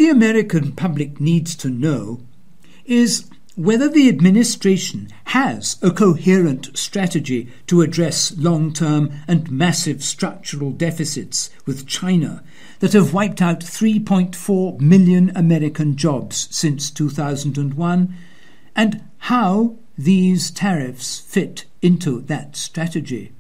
the American public needs to know is whether the administration has a coherent strategy to address long-term and massive structural deficits with China that have wiped out 3.4 million American jobs since 2001, and how these tariffs fit into that strategy.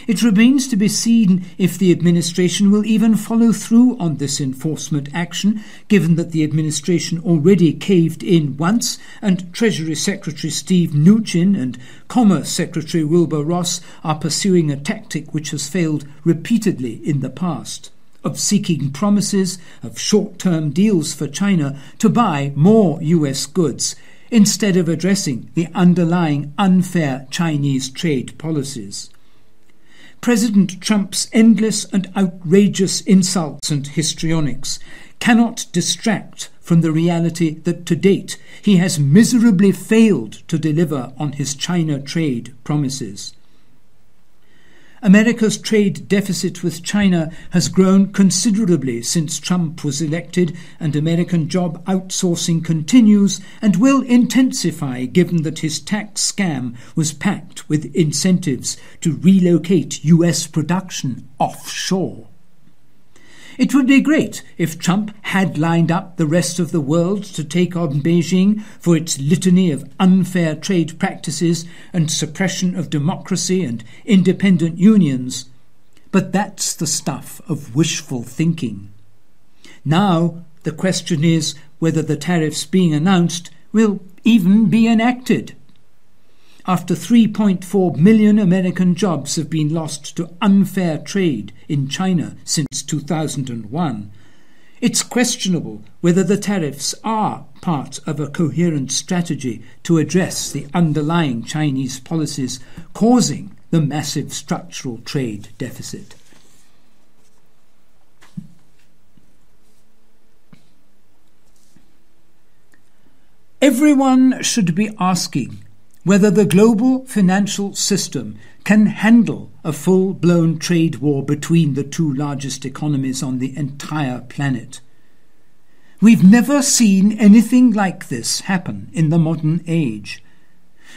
It remains to be seen if the administration will even follow through on this enforcement action, given that the administration already caved in once, and Treasury Secretary Steve Mnuchin and Commerce Secretary Wilbur Ross are pursuing a tactic which has failed repeatedly in the past, of seeking promises of short-term deals for China to buy more US goods, instead of addressing the underlying unfair Chinese trade policies. President Trump's endless and outrageous insults and histrionics cannot distract from the reality that to date he has miserably failed to deliver on his China trade promises. America's trade deficit with China has grown considerably since Trump was elected, and American job outsourcing continues and will intensify given that his tax scam was packed with incentives to relocate US production offshore. It would be great if Trump had lined up the rest of the world to take on Beijing for its litany of unfair trade practices and suppression of democracy and independent unions. But that's the stuff of wishful thinking. Now the question is whether the tariffs being announced will even be enacted. After 3.4 million American jobs have been lost to unfair trade in China since 2001, it's questionable whether the tariffs are part of a coherent strategy to address the underlying Chinese policies causing the massive structural trade deficit. Everyone should be asking whether the global financial system can handle a full-blown trade war between the two largest economies on the entire planet. We've never seen anything like this happen in the modern age,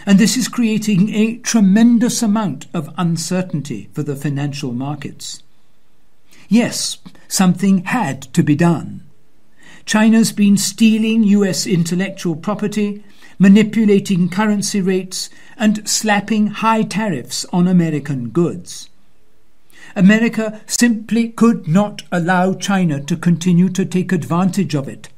and this is creating a tremendous amount of uncertainty for the financial markets. Yes, something had to be done. China's been stealing US intellectual property, manipulating currency rates, and slapping high tariffs on American goods. America simply could not allow China to continue to take advantage of it.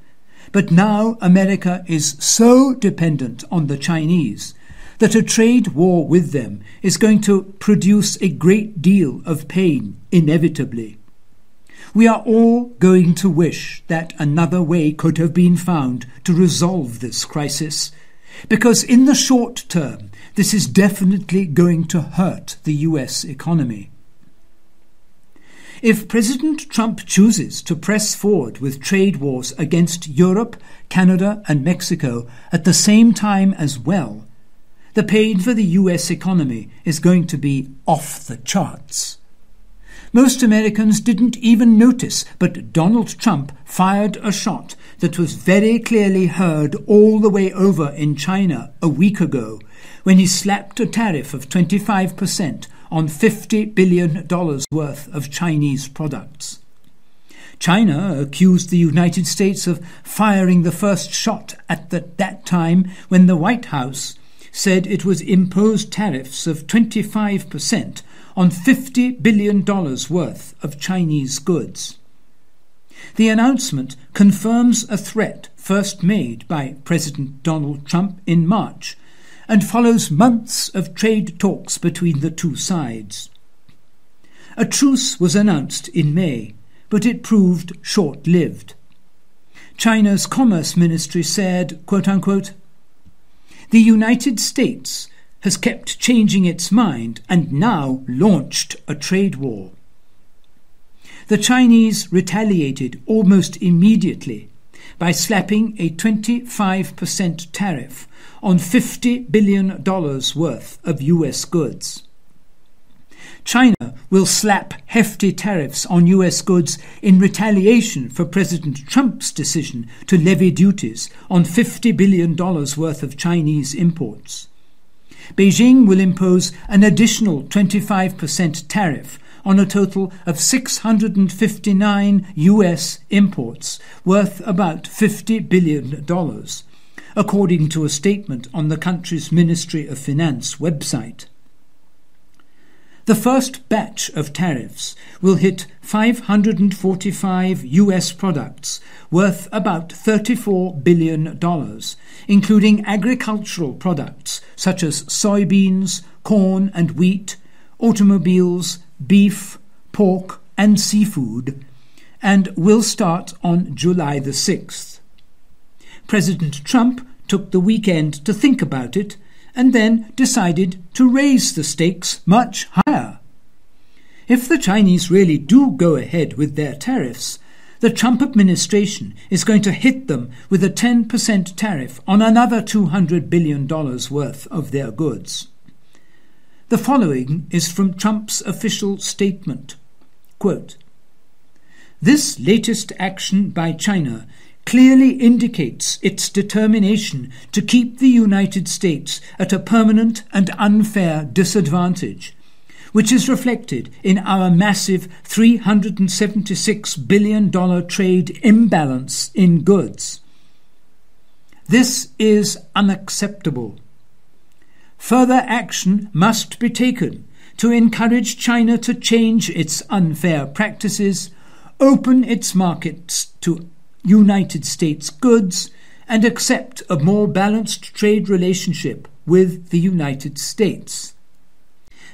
But now America is so dependent on the Chinese that a trade war with them is going to produce a great deal of pain, inevitably. We are all going to wish that another way could have been found to resolve this crisis, because in the short term, this is definitely going to hurt the US economy. If President Trump chooses to press forward with trade wars against Europe, Canada and Mexico at the same time as well, the pain for the US economy is going to be off the charts. Most Americans didn't even notice, but Donald Trump fired a shot that was very clearly heard all the way over in China a week ago, when he slapped a tariff of 25% on $50 billion worth of Chinese products. China accused the United States of firing the first shot at that time when the White House said it was imposed tariffs of 25% on $50 billion worth of Chinese goods. The announcement confirms a threat first made by President Donald Trump in March and follows months of trade talks between the two sides. A truce was announced in May, but it proved short-lived. China's Commerce Ministry said, quote-unquote, "The United States has kept changing its mind and now launched a trade war." The Chinese retaliated almost immediately by slapping a 25% tariff on $50 billion worth of US goods. China will slap hefty tariffs on US goods in retaliation for President Trump's decision to levy duties on $50 billion worth of Chinese imports. Beijing will impose an additional 25% tariff on a total of 659 US imports worth about $50 billion, according to a statement on the country's Ministry of Finance website. The first batch of tariffs will hit 545 US products worth about $34 billion, including agricultural products such as soybeans, corn and wheat, automobiles, beef, pork and seafood, and will start on July the 6th. President Trump took the weekend to think about it and then decided to raise the stakes much higher. If the Chinese really do go ahead with their tariffs, the Trump administration is going to hit them with a 10% tariff on another $200 billion worth of their goods. The following is from Trump's official statement. Quote, "This latest action by China clearly indicates its determination to keep the United States at a permanent and unfair disadvantage, which is reflected in our massive $376 billion trade imbalance in goods. This is unacceptable. Further action must be taken to encourage China to change its unfair practices, open its markets to United States goods, and accept a more balanced trade relationship with the United States.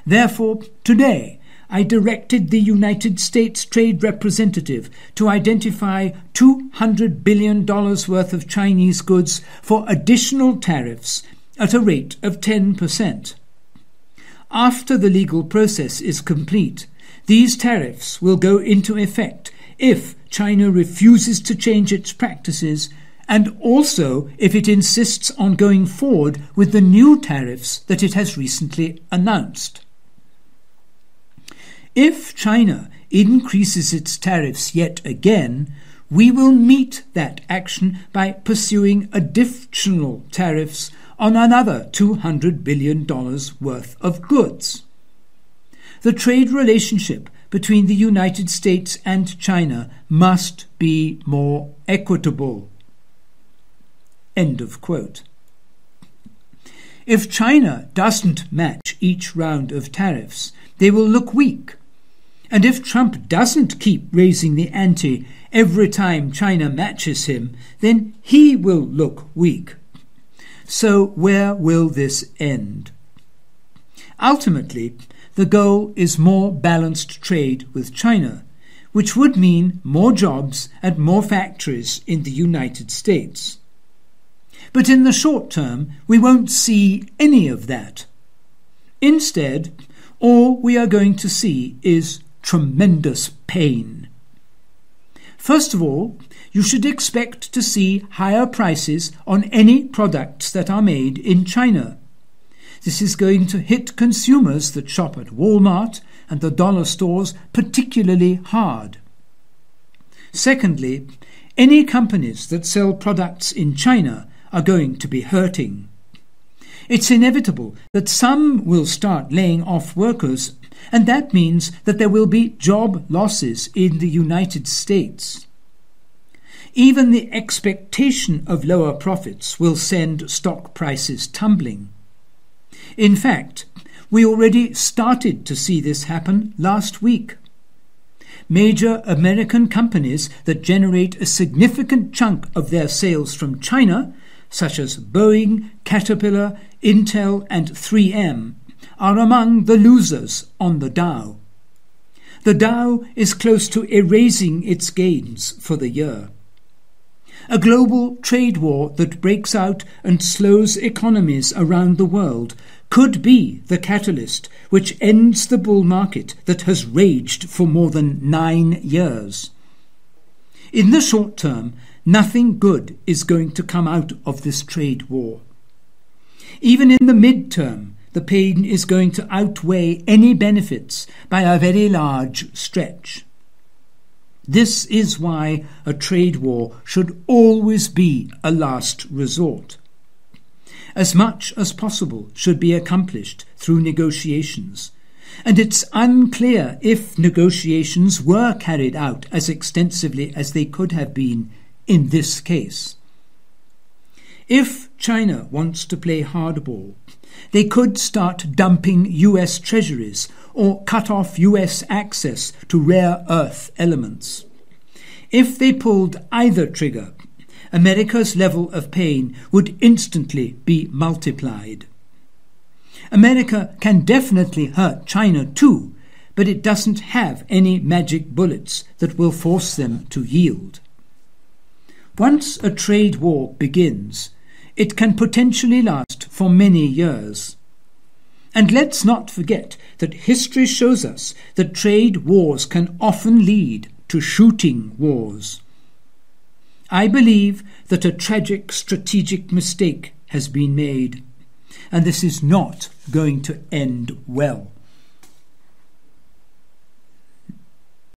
Therefore, today, I directed the United States Trade Representative to identify $200 billion worth of Chinese goods for additional tariffs at a rate of 10%. After the legal process is complete, these tariffs will go into effect if China refuses to change its practices and also if it insists on going forward with the new tariffs that it has recently announced. If China increases its tariffs yet again, we will meet that action by pursuing additional tariffs on another $200 billion worth of goods. The trade relationship between the United States and China must be more equitable." End of quote. If China doesn't match each round of tariffs, they will look weak. And if Trump doesn't keep raising the ante every time China matches him, then he will look weak. So where will this end? Ultimately, the goal is more balanced trade with China, which would mean more jobs and more factories in the United States. But in the short term, we won't see any of that. Instead, all we are going to see is tremendous pain. First of all, you should expect to see higher prices on any products that are made in China. This is going to hit consumers that shop at Walmart and the dollar stores particularly hard. Secondly, any companies that sell products in China are going to be hurting. It's inevitable that some will start laying off workers, and that means that there will be job losses in the United States. Even the expectation of lower profits will send stock prices tumbling. In fact, we already started to see this happen last week. Major American companies that generate a significant chunk of their sales from China, such as Boeing, Caterpillar, Intel and 3M, are among the losers on the Dow. The Dow is close to erasing its gains for the year. A global trade war that breaks out and slows economies around the world could be the catalyst which ends the bull market that has raged for more than 9 years. In the short term, nothing good is going to come out of this trade war. Even in the mid-term, the pain is going to outweigh any benefits by a very large stretch. This is why a trade war should always be a last resort. As much as possible should be accomplished through negotiations, and it's unclear if negotiations were carried out as extensively as they could have been in this case. If China wants to play hardball, they could start dumping US treasuries or cut off US access to rare earth elements. If they pulled either trigger, America's level of pain would instantly be multiplied. America can definitely hurt China too, but it doesn't have any magic bullets that will force them to yield. Once a trade war begins, it can potentially last for many years. And let's not forget that history shows us that trade wars can often lead to shooting wars. I believe that a tragic strategic mistake has been made, and this is not going to end well.